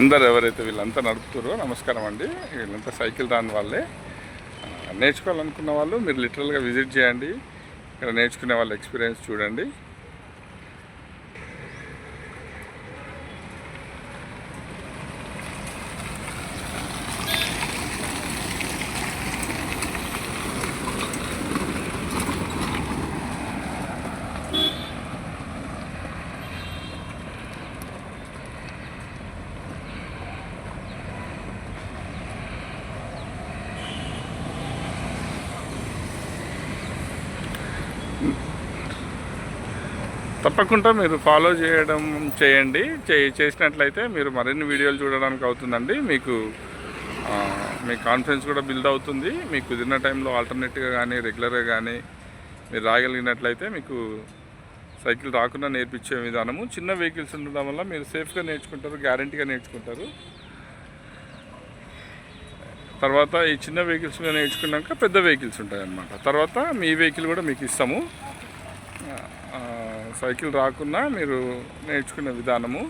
అందరు ఎవరైతే వీళ్ళంతా నడుపుతారో నమస్కారం అండి. వీళ్ళంతా సైకిల్ రాని వాళ్ళే. నేర్చుకోవాలనుకున్న వాళ్ళు మీరు లిటరల్గా విజిట్ చేయండి. ఇక్కడ నేర్చుకునే వాళ్ళ ఎక్స్పీరియన్స్ చూడండి. తప్పకుండా మీరు ఫాలో చేయండి. చేసినట్లయితే మీరు మరిన్ని వీడియోలు చూడడానికి అవుతుందండి. మీకు మీ కాన్ఫిడెన్స్ కూడా బిల్డ్ అవుతుంది. మీకు కుదిరిన టైంలో ఆల్టర్నేట్గా కానీ రెగ్యులర్గా కానీ మీరు రాగలిగినట్లయితే మీకు సైకిల్ రాకుండా నేర్పించే విధానము. చిన్న వెహికల్స్ ఉండడం వల్ల మీరు సేఫ్గా నేర్చుకుంటారు, గ్యారంటీగా నేర్చుకుంటారు. తర్వాత ఈ చిన్న వెహికల్స్ మీద నేర్చుకున్నాక పెద్ద వెహికల్స్ ఉంటాయి అన్నమాట. తర్వాత మీ వెహికల్ కూడా మీకు ఇస్తాము. సైకిల్ రాకున్నా మీరు నేర్చుకునే విధానము,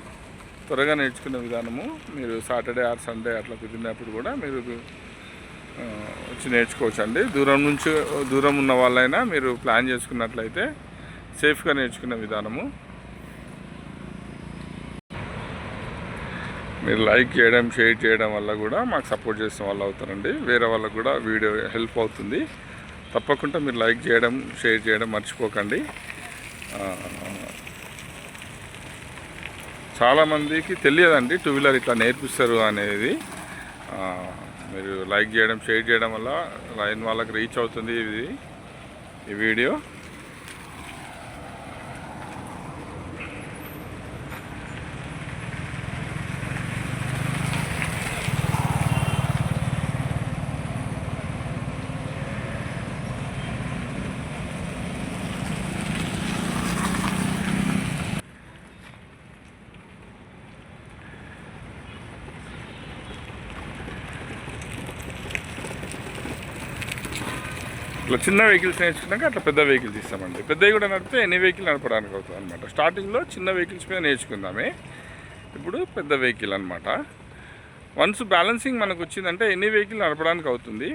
త్వరగా నేర్చుకునే విధానము, మీరు సాటర్డే ఆర్ సండే అట్లా కుదిరినప్పుడు కూడా మీరు వచ్చి నేర్చుకోవచ్చు అండి. దూరం ఉన్న వాళ్ళైనా మీరు ప్లాన్ చేసుకున్నట్లయితే సేఫ్గా నేర్చుకునే విధానము. మీరు లైక్ చేయడం, షేర్ చేయడం వల్ల కూడా మాకు సపోర్ట్ చేసిన వాళ్ళు అవుతారండి. వేరే వాళ్ళకు కూడా వీడియో హెల్ప్ అవుతుంది. తప్పకుండా మీరు లైక్ చేయడం, షేర్ చేయడం మర్చిపోకండి. చాలామందికి తెలియదండి టూ వీలర్ ఇట్లా నేర్పిస్తారు అనేది. మీరు లైక్ చేయడం, షేర్ చేయడం వల్ల లైన్ వాళ్ళకి రీచ్ అవుతుంది ఈ వీడియో. ఇట్లా చిన్న వెహికల్స్ నేర్చుకున్నాక అట్లా పెద్ద వెహికల్స్ ఇస్తామండి. పెద్దవి కూడా నడిపితే ఎన్ని వెహికల్ నడపడానికి అవుతుంది అనమాట. స్టార్టింగ్లో చిన్న వెహికల్స్ మీద నేర్చుకుందామే, ఇప్పుడు పెద్ద వెహికల్ అనమాట. వన్స్ బ్యాలెన్సింగ్ మనకు వచ్చిందంటే ఎన్ని వెహికల్ నడపడానికి అవుతుంది.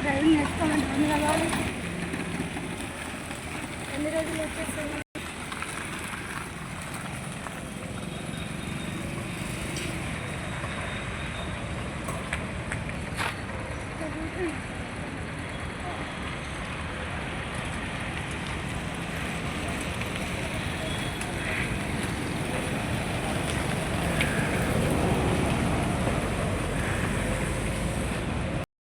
డ్రైవింగ్ నేర్చుకోమంటే ఎన్ని రోజులు వచ్చేస్తాయి?